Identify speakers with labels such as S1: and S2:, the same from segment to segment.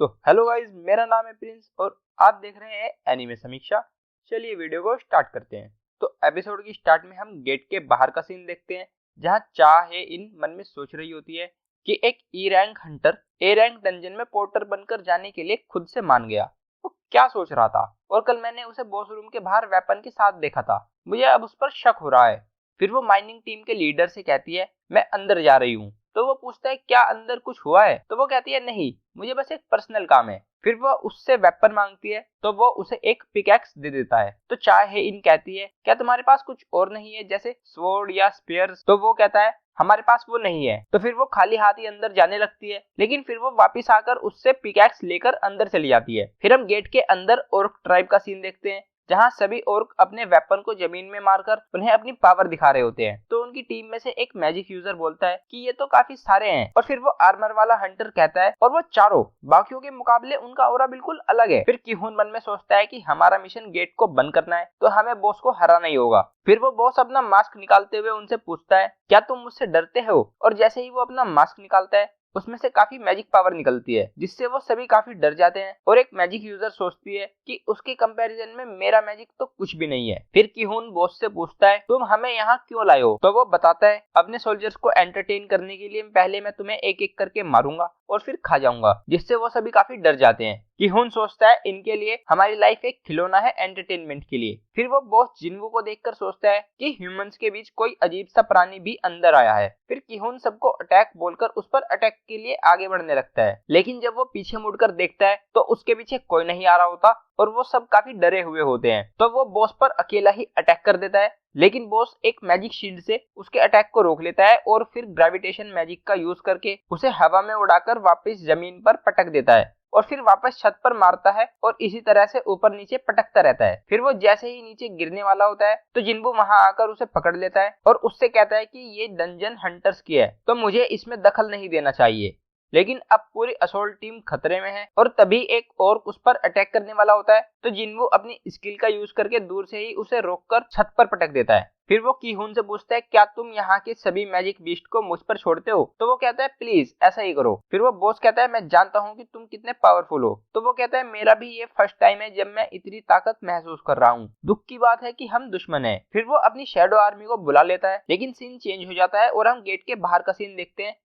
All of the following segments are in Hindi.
S1: तो हेलो गाइस, मेरा नाम है प्रिंस और आप देख रहे हैं एनीमे समीक्षा। चलिए वीडियो को स्टार्ट करते हैं। तो एपिसोड की स्टार्ट में हम गेट के बाहर का सीन देखते हैं, जहां चाहे इन मन में सोच रही होती है कि एक E rank Hunter A rank dungeon में पोर्टर बनकर जाने के लिए खुद से मान गया। वो क्या सोच रहा था? और कल मैंने उसे बॉस रूम के बाहर वेपन के साथ देखा था। मुझे अब उस पर शक हो रहा है। फिर वो माइनिंग टीम के लीडर से कहती है मैं अंदर जा रही हूँ। तो वो पूछता है क्या अंदर कुछ हुआ है? तो वो कहती है नहीं, मुझे बस एक पर्सनल काम है। फिर वो उससे वेपन मांगती है तो वो उसे एक पिकैक्स दे देता है। तो चाहे इन कहती है क्या तुम्हारे पास कुछ और नहीं है, जैसे स्वॉर्ड या स्पेयर्स? तो वो कहता है हमारे पास वो नहीं है। तो फिर वो खाली हाथ ही अंदर जाने लगती है, लेकिन फिर वो वापस आकर उससे पिकैक्स लेकर अंदर चली जाती है। फिर हम गेट के अंदर ओर्क ट्राइब का सीन देखते हैं, जहां सभी ओर्क अपने वेपन को जमीन में मारकर उन्हें अपनी पावर दिखा रहे होते हैं। तो उनकी टीम में से एक मैजिक यूजर बोलता है कि ये तो काफी सारे हैं, और फिर वो आर्मर वाला हंटर कहता है और वो चारों बाकियों के मुकाबले उनका ऑरा बिल्कुल अलग है। फिर किहुन मन में सोचता है कि हमारा मिशन गेट को बंद करना है, तो हमें बॉस को हराना ही होगा। फिर वो बॉस अपना मास्क निकालते हुए उनसे पूछता है क्या तुम मुझसे डरते हो? और जैसे ही वो अपना मास्क निकालता है उसमें से काफी मैजिक पावर निकलती है, जिससे वो सभी काफी डर जाते हैं। और एक मैजिक यूजर सोचती है कि उसके कंपैरिजन में मेरा मैजिक तो कुछ भी नहीं है। फिर किहुन बॉस से पूछता है तुम हमें यहाँ क्यों लाए हो? तो वो बताता है अपने सोल्जर्स को एंटरटेन करने के लिए पहले मैं तुम्हें एक एक करके मारूंगा और फिर खा जाऊंगा, जिससे वो सभी काफी डर जाते हैं। किहुन सोचता है इनके लिए हमारी लाइफ एक खिलौना है एंटरटेनमेंट के लिए। फिर वो बॉस जिन्वू को देखकर सोचता है कि ह्यूमंस के बीच कोई अजीब सा प्राणी भी अंदर आया है। फिर किहुन सबको अटैक बोलकर उस पर अटैक के लिए आगे बढ़ने लगता है, लेकिन जब वो पीछे मुड़कर देखता है तो उसके पीछे कोई नहीं आ रहा होता और वो सब काफी डरे हुए होते हैं। तो वो बॉस पर अकेला ही अटैक कर देता है, लेकिन बॉस एक मैजिक शील्ड से उसके अटैक को रोक लेता है और फिर ग्रेविटेशन मैजिक का यूज करके उसे हवा में उड़ाकर वापस जमीन पर पटक देता है और फिर वापस छत पर मारता है और इसी तरह से ऊपर नीचे पटकता रहता है। फिर वो जैसे ही नीचे गिरने वाला होता है तो जिन्वू वहां आकर उसे पकड़ लेता है और उससे कहता है कि ये डंजन हंटर्स की है, तो मुझे इसमें दखल नहीं देना चाहिए। लेकिन अब पूरी असोल्ट टीम खतरे में है और तभी एक और उस पर अटैक करने वाला होता है। तो जिन्वू अपनी स्किल का यूज करके दूर से ही उसे रोककर छत पर पटक देता है। फिर वो किहुन से पूछता है क्या तुम यहाँ के सभी मैजिक बीस्ट को मुझ पर छोड़ते हो? तो वो कहता है प्लीज ऐसा ही करो। फिर वो बॉस कहता है मैं जानता हूँ कि तुम कितने पावरफुल हो। तो वो कहता है मेरा भी ये फर्स्ट टाइम है जब मैं इतनी ताकत महसूस कर रहा हूँ। दुख की बात है कि हम दुश्मन हैं। फिर वो अपनी शैडो आर्मी को बुला लेता है, लेकिन सीन चेंज हो जाता है और हम गेट के बाहर का सीन देखते हैं,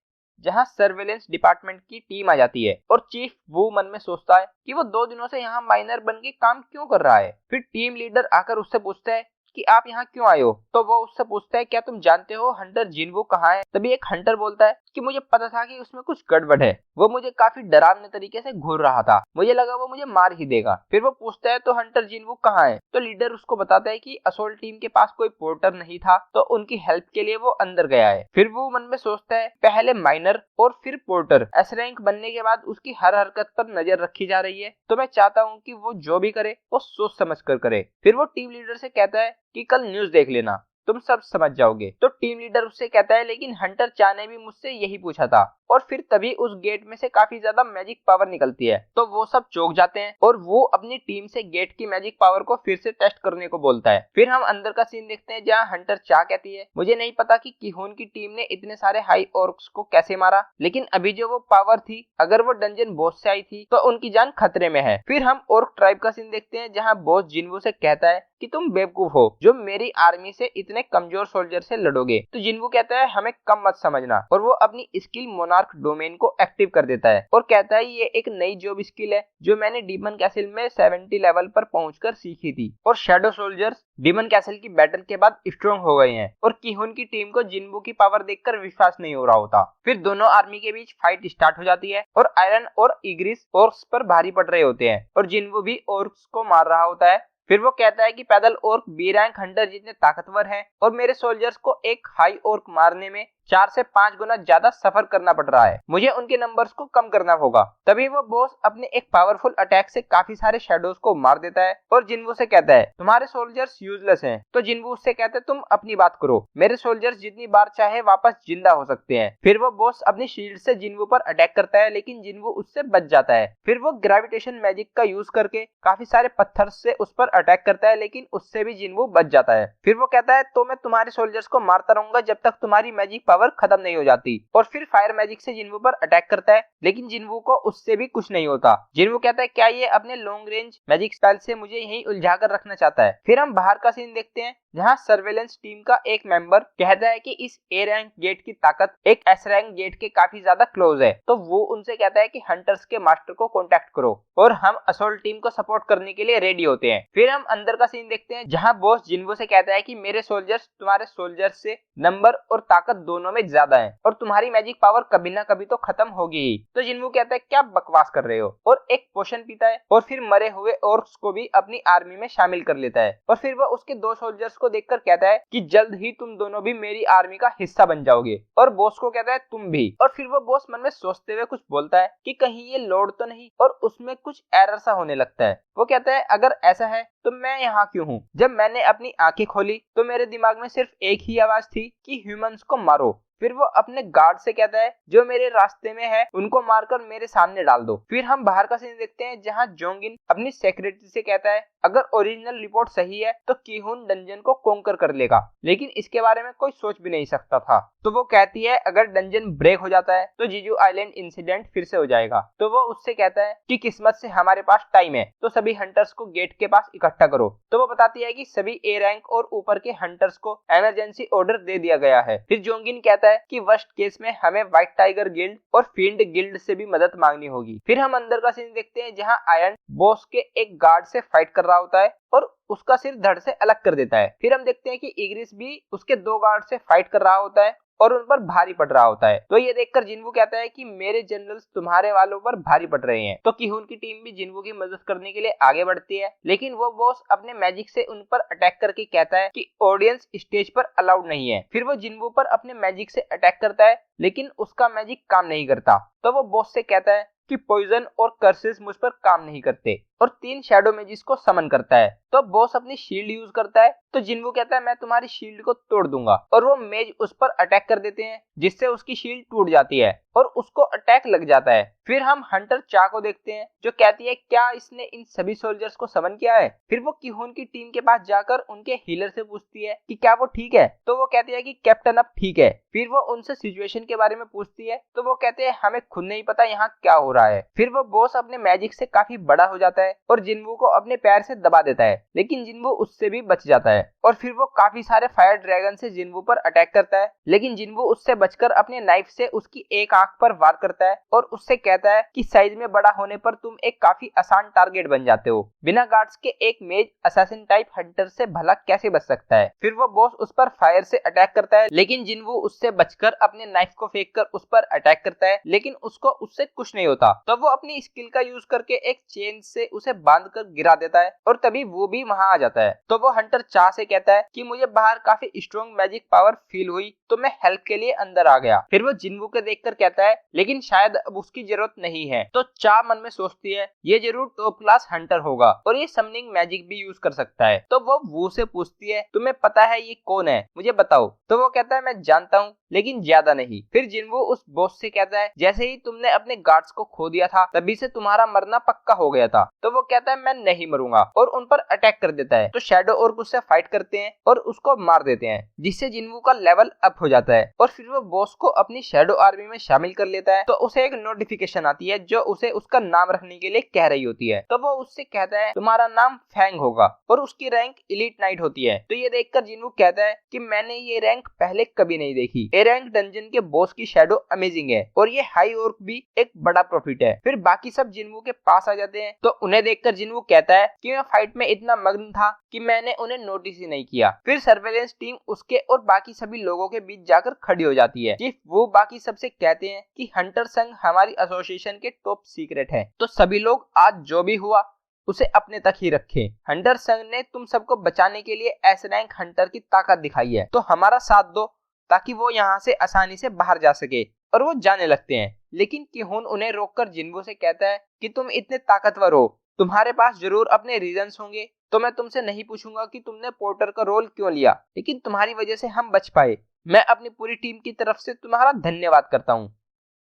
S1: जहां सर्वेलेंस डिपार्टमेंट की टीम आ जाती है। और चीफ वू मन में सोचता है कि वो 2 दिनों से यहाँ माइनर बन के काम क्यों कर रहा है। फिर टीम लीडर आकर उससे पूछता है कि आप यहाँ क्यों आए हो? तो वो उससे पूछता है क्या तुम जानते हो हंटर जिन्वू कहाँ है? तभी एक हंटर बोलता है कि मुझे पता था कि उसमें कुछ गड़बड़ है, वो मुझे काफी डरावने तरीके से घूर रहा था, मुझे लगा वो मुझे मार ही देगा। फिर वो पूछता है तो हंटर जिन्वू कहाँ है? तो लीडर उसको बताता है कि असोल्ट टीम के पास कोई पोर्टर नहीं था, तो उनकी हेल्प के लिए वो अंदर गया है। फिर वो मन में सोचता है पहले माइनर और फिर पोर्टर, एस रैंक बनने के बाद उसकी हर हरकत पर नजर रखी जा रही है, तो मैं चाहता हूँ कि वो जो भी करे वो सोच समझ कर करे। फिर वो टीम लीडर से कहता है कि कल न्यूज देख लेना, तुम सब समझ जाओगे। तो टीम लीडर उससे कहता है लेकिन हंटर चा ने भी मुझसे यही पूछा था। और फिर तभी उस गेट में से काफी ज्यादा मैजिक पावर निकलती है, तो वो सब चौंक जाते हैं और वो अपनी टीम से गेट की मैजिक पावर को फिर से टेस्ट करने को बोलता है। फिर हम अंदर का सीन देखते हैं, जहाँ हंटर चा कहती है मुझे नहीं पता कि किहुन की टीम ने इतने सारे हाई ऑर्क्स को कैसे मारा, लेकिन अभी जो वो पावर थी अगर वो डंजन बॉस से आई थी तो उनकी जान खतरे में है। फिर हम ऑर्क ट्राइब का सीन देखते हैं, जहाँ बॉस जिन्वू से कहता है कि तुम बेवकूफ हो जो मेरी आर्मी से इतने कमजोर सोल्जर से लड़ोगे। तो जिन्वू कहता है हमें कम मत समझना, और वो अपनी स्किल मोनार्क डोमेन को एक्टिव कर देता है और कहता है ये एक नई जॉब स्किल है जो मैंने डीमन कैसल में 70 लेवल पर पहुंचकर सीखी थी। और शैडो सोल्जर्स डीमन कैसल की बैटल के बाद स्ट्रॉन्ग हो गए हैं और किहुन की टीम को जिन्वू की पावर देखकर विश्वास नहीं हो रहा होता। फिर दोनों आर्मी के बीच फाइट स्टार्ट हो जाती है और आयरन और इग्रिस ऑर्क्स पर भारी पड़ रहे होते हैं और जिन्वू भी ऑर्क्स को मार रहा होता है। फिर वो कहता है कि पैदल ऑर्क बी रैंक हंटर जितने ताकतवर हैं और मेरे सोल्जर्स को एक हाई ऑर्क मारने में 4 से 5 गुना ज्यादा सफर करना पड़ रहा है, मुझे उनके नंबर्स को कम करना होगा। तभी वो बॉस अपने एक पावरफुल अटैक से काफी सारे शैडोज को मार देता है और जिन्वू से कहता है तुम्हारे सोल्जर्स यूजलेस हैं। तो जिन्वू उससे कहता है तुम अपनी बात करो, मेरे सोल्जर्स जितनी बार चाहे वापस जिंदा हो सकते हैं। फिर वो बॉस अपनी शील्ड से जिन्वू पर अटैक करता है, लेकिन जिन्वू उससे बच जाता है। फिर वो ग्रेविटेशन मैजिक का यूज करके काफी सारे पत्थर से उस पर अटैक करता है, लेकिन उससे भी जिन्वू बच जाता है। फिर वो कहता है तो मैं तुम्हारे सोल्जर्स को मारता रहूंगा जब तक तुम्हारी मैजिक पावर खत्म नहीं हो जाती और फिर फायर मैजिक से जिन्वू पर अटैक करता है, लेकिन जिन्वू को उससे भी कुछ नहीं होता। जिन्वू कहता है क्या ये अपने लॉन्ग रेंज मैजिक स्पेल से मुझे यहीं उलझा कर रखना चाहता है। फिर हम बाहर का सीन देखते हैं जहाँ सर्वेलेंस टीम का एक मेंबर कहता है कि इस ए रैंक गेट की ताकत एक एस रैंक गेट के काफी ज्यादा क्लोज है, तो वो उनसे कहता है कि हंटर्स के मास्टर को कांटेक्ट करो और हम असॉल्ट टीम को सपोर्ट करने के लिए रेडी होते हैं। फिर हम अंदर का सीन देखते हैं जहाँ बॉस जिन्वू से कहता है कि मेरे सोल्जर्स तुम्हारे सोल्जर्स से नंबर और ताकत दोनों में ज्यादा है और तुम्हारी मैजिक पावर कभी ना कभी तो खत्म होगी ही। तो जिन्वू कहता है क्या बकवास कर रहे हो और एक पोशन पीता है और फिर मरे हुए ऑर्क्स को भी अपनी आर्मी में शामिल कर लेता है और फिर वह उसके दो सोल्जर्स को देखकर कहता है कि जल्द ही तुम दोनों भी मेरी आर्मी का हिस्सा बन जाओगे और बॉस को कहता है तुम भी। और फिर वो बॉस मन में सोचते हुए कुछ बोलता है कि कहीं ये लोड तो नहीं और उसमें कुछ एरर सा होने लगता है। वो कहता है अगर ऐसा है तो मैं यहाँ क्यों हूँ? जब मैंने अपनी आंखें खोली तो मेरे दिमाग में सिर्फ एक ही आवाज थी कि ह्यूमंस को मारो। फिर वो अपने गार्ड से कहता है जो मेरे रास्ते में है उनको मारकर मेरे सामने डाल दो। फिर हम बाहर का सीन देखते हैं जहाँ जोंगिन अपनी सेक्रेटरी से कहता है अगर ओरिजिनल रिपोर्ट सही है तो कीहून डंजन को कॉन्कर कर लेगा, लेकिन इसके बारे में कोई सोच भी नहीं सकता था। तो वो कहती है अगर डंजन ब्रेक हो जाता है तो जीजू आइलैंड इंसिडेंट फिर से हो जाएगा। तो वो उससे कहता है कि किस्मत से हमारे पास टाइम है, तो सभी हंटर्स को गेट के पास इकट्ठा करो। तो वो बताती है कि सभी ए रैंक और ऊपर के हंटर्स को इमरजेंसी ऑर्डर दे दिया गया है। फिर जोंगिन कहता है कि वर्स्ट केस में हमें व्हाइट टाइगर गिल्ड और फील्ड गिल्ड से भी मदद मांगनी होगी। फिर हम अंदर का सीन देखते हैं जहां आयरन बॉस के एक गार्ड से फाइट कर रहा होता है और उसका सिर धड़ से अलग कर देता है। फिर हम देखते हैं कि इग्रिस भी उसके दो गार्ड से फाइट कर रहा होता है और उन पर भारी पड़ रहा होता है। तो ये देखकर जिन्वू कहता है कि मेरे जनरल्स तुम्हारे वालों पर भारी पड़ रहे हैं। तो कीहून की टीम भी जिन्वू की मदद करने के लिए आगे बढ़ती है, लेकिन वो बॉस अपने मैजिक से उन पर अटैक करके कहता है कि ऑडियंस स्टेज पर अलाउड नहीं है। फिर वो जिन्वू पर अपने मैजिक से अटैक करता है, लेकिन उसका मैजिक काम नहीं करता। तो वो बॉस से कहता है कि पॉइजन और कर्सेस मुझ पर काम नहीं करते और 3 शैडो मैजिक्स को समन करता है। तो बॉस अपनी शील्ड यूज करता है, तो जिन्वू कहता है मैं तुम्हारी शील्ड को तोड़ दूंगा और वो मेज उस पर अटैक कर देते हैं जिससे उसकी शील्ड टूट जाती है और उसको अटैक लग जाता है। फिर हम हंटर चा को देखते हैं जो कहती है क्या इसने इन सभी सोल्जर्स को समन किया है। फिर वो कीहून की टीम के पास जाकर उनके हीलर से पूछती है कि क्या वो ठीक है। तो वो कहती है कि कैप्टन अब ठीक है। फिर वो उनसे सिचुएशन के बारे में पूछती है, तो वो कहते हैं हमें खुद नहीं पता यहाँ क्या हो रहा है। फिर वो बॉस अपने मैजिक से काफी बड़ा हो जाता है और जिन्वू को अपने पैर से दबा देता है, लेकिन जिन्वू उससे भी बच जाता है। और फिर वो काफी सारे फायर ड्रैगन से जिन्वू पर अटैक करता है, लेकिन जिन्वू उससे बचकर अपने नाइफ से उसकी एक आंख पर वार करता है और उससे कहता है कि साइज में बड़ा होने पर तुम एक काफी आसान टारगेट बन जाते हो। बिना गार्ड्स के एक मेज असैसिन टाइप हंटर से भला कैसे बच सकता है। फिर वो बॉस उस पर फायर से अटैक करता है, लेकिन जिन्वू उससे बचकर अपने नाइफ को फेंक कर उस पर अटैक करता है, लेकिन उसको उससे कुछ नहीं होता। तो वो अपनी स्किल का यूज करके एक चेन से उसे बांध कर गिरा देता है और तभी वो भी वहां आ जाता है। तो वो हंटर चाह से कहता है कि मुझे बाहर काफी स्ट्रॉन्ग मैजिक पावर फील हुई तो मैं हेल्प के लिए अंदर आ गया। फिर वो जिन्वू को देखकर कहता है लेकिन शायद अब उसकी जरूरत नहीं है। तो चाह मन में सोचती है ये जरूर टॉप क्लास हंटर होगा और ये समनिंग मैजिक भी यूज कर सकता है। तो वो वू से पूछती है तुम्हें पता है ये कौन है, मुझे बताओ। तो वो कहता है मैं जानता हूँ लेकिन ज्यादा नहीं। फिर जिन्वू उस बॉस से कहता है जैसे ही तुमने अपने गार्ड्स को खो दिया था तभी से तुम्हारा मरना पक्का हो गया था। तो वो कहता है मैं नहीं मरूंगा और उन पर अटैक कर देता है। तो शैडो और उससे फाइट करते हैं और उसको मार देते हैं, जिससे जिन्वू का लेवल अप हो जाता है और फिर वो बॉस को अपनी शैडो आर्मी में शामिल कर लेता है। तो उसे एक नोटिफिकेशन आती है जो उसे उसका नाम रखने के लिए कह रही होती है। तो वो उससे कहता है तुम्हारा नाम फैंग होगा और उसकी रैंक एलीट नाइट होती है। तो ये देखकर जिन्वू कहता है कि मैंने ये रैंक पहले कभी नहीं देखी। ए रैंक डंजन के बॉस की शैडो अमेजिंग है और ये हाई ऑर्क भी एक बड़ा प्रॉफिट है। फिर बाकी सब जिन्वू के पास आ जाते हैं, तो उन्हें देखकर जिन्वू कहता है कि मैं फाइट में इतना मग्न था कि मैंने उन्हें नोटिस ही नहीं किया। फिर सर्वेलेंस टीम उसके और बाकी सभी लोगों के बीच जाकर खड़ी हो जाती है। चीफ वो बाकी सबसे कहते हैं कि हंटर संघ हमारी एसोसिएशन के टॉप सीक्रेट है, तो सभी लोग आज जो भी हुआ उसे अपने तक ही रखें। हंटर संघ ने तुम सबको बचाने के लिए एस रैंक हंटर की ताकत दिखाई है, तो हमारा साथ दो ताकि वो यहाँ से आसानी से बाहर जा सके। और वो जाने लगते हैं, लेकिन कीहून उन्हें रोककर जिन्वू से कहता है कि तुम इतने ताकतवर हो, तुम्हारे पास जरूर अपने रीजंस होंगे, तो मैं तुमसे नहीं पूछूंगा कि तुमने पोर्टर का रोल क्यों लिया, लेकिन तुम्हारी वजह से हम बच पाए। मैं अपनी पूरी टीम की तरफ से तुम्हारा धन्यवाद करता हूँ।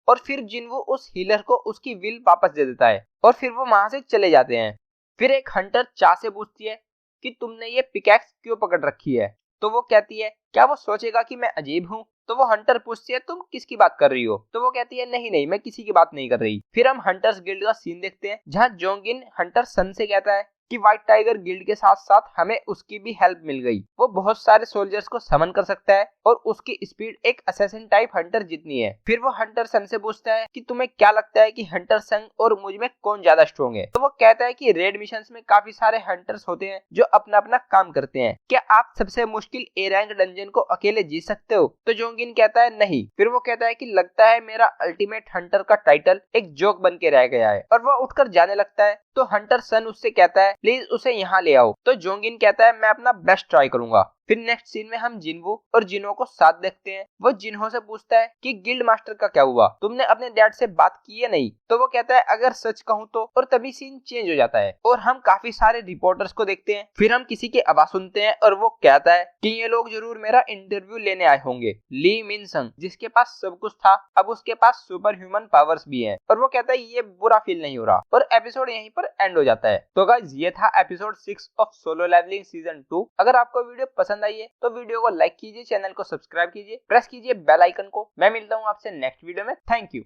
S1: और फिर जिन्वू उस हीलर को उसकी विल वापस दे देता है और फिर वो वहां से चले जाते हैं। फिर एक हंटर चा से पूछती है कि तुमने ये पिकैक्स क्यों पकड़ रखी है। तो वो कहती है क्या वो सोचेगा कि मैं अजीब हूँ। तो वो हंटर पूछती है तुम किसकी बात कर रही हो, तो वो कहती है नहीं नहीं मैं किसी की बात नहीं कर रही। फिर हम हंटर्स गिल्ड का सीन देखते हैं जहाँ जोंगिन हंटर सन से कहता है कि व्हाइट टाइगर गिल्ड के साथ साथ हमें उसकी भी हेल्प मिल गई। वो बहुत सारे सोल्जर्स को समन कर सकता है और उसकी स्पीड एक असैसिन टाइप हंटर जितनी है। फिर वो हंटर सन से पूछता है कि तुम्हें क्या लगता है कि हंटर सन और मुझ में कौन ज्यादा स्ट्रॉन्ग है, तो वो कहता है कि रेड मिशंस में काफी सारे हंटर्स होते हैं जो अपना अपना काम करते हैं, क्या आप सबसे मुश्किल ए रैंक डंजन को अकेले जीत सकते हो, तो जोंगिन कहता है नहीं। फिर वो कहता है कि लगता है मेरा अल्टीमेट हंटर का टाइटल एक जोक बन के रह गया है, और वो उठकर जाने लगता है। तो हंटर सन उससे कहता है प्लीज उसे यहाँ ले आओ, तो जोंगिन कहता है मैं अपना बेस्ट ट्राई करूंगा। फिर नेक्स्ट सीन में हम जिनवू और जिनो को साथ देखते हैं। वो जिन्हो से पूछता है कि गिल्ड मास्टर का क्या हुआ, तुमने अपने डैड से बात की है नहीं, तो वो कहता है अगर सच कहूँ तो, और तभी सीन चेंज हो जाता है और हम काफी सारे रिपोर्टर्स को देखते हैं। फिर हम किसी की आवाज सुनते हैं और वो कहता है कि ये लोग जरूर मेरा इंटरव्यू लेने आए होंगे। ली मिन संग जिसके पास सब कुछ था अब उसके पास सुपर ह्यूमन पावर्स भी हैं, और वो कहता है ये बुरा फील नहीं हो रहा, और एपिसोड यहीं पर एंड हो जाता है। तो गाइस ये था episode 6 of Solo Leveling season 2। अगर आपको वीडियो पसंद आई है तो वीडियो को लाइक कीजिए, चैनल को सब्सक्राइब कीजिए, प्रेस कीजिए बेल आइकन को। मैं मिलता हूँ आपसे नेक्स्ट वीडियो में। Thank you.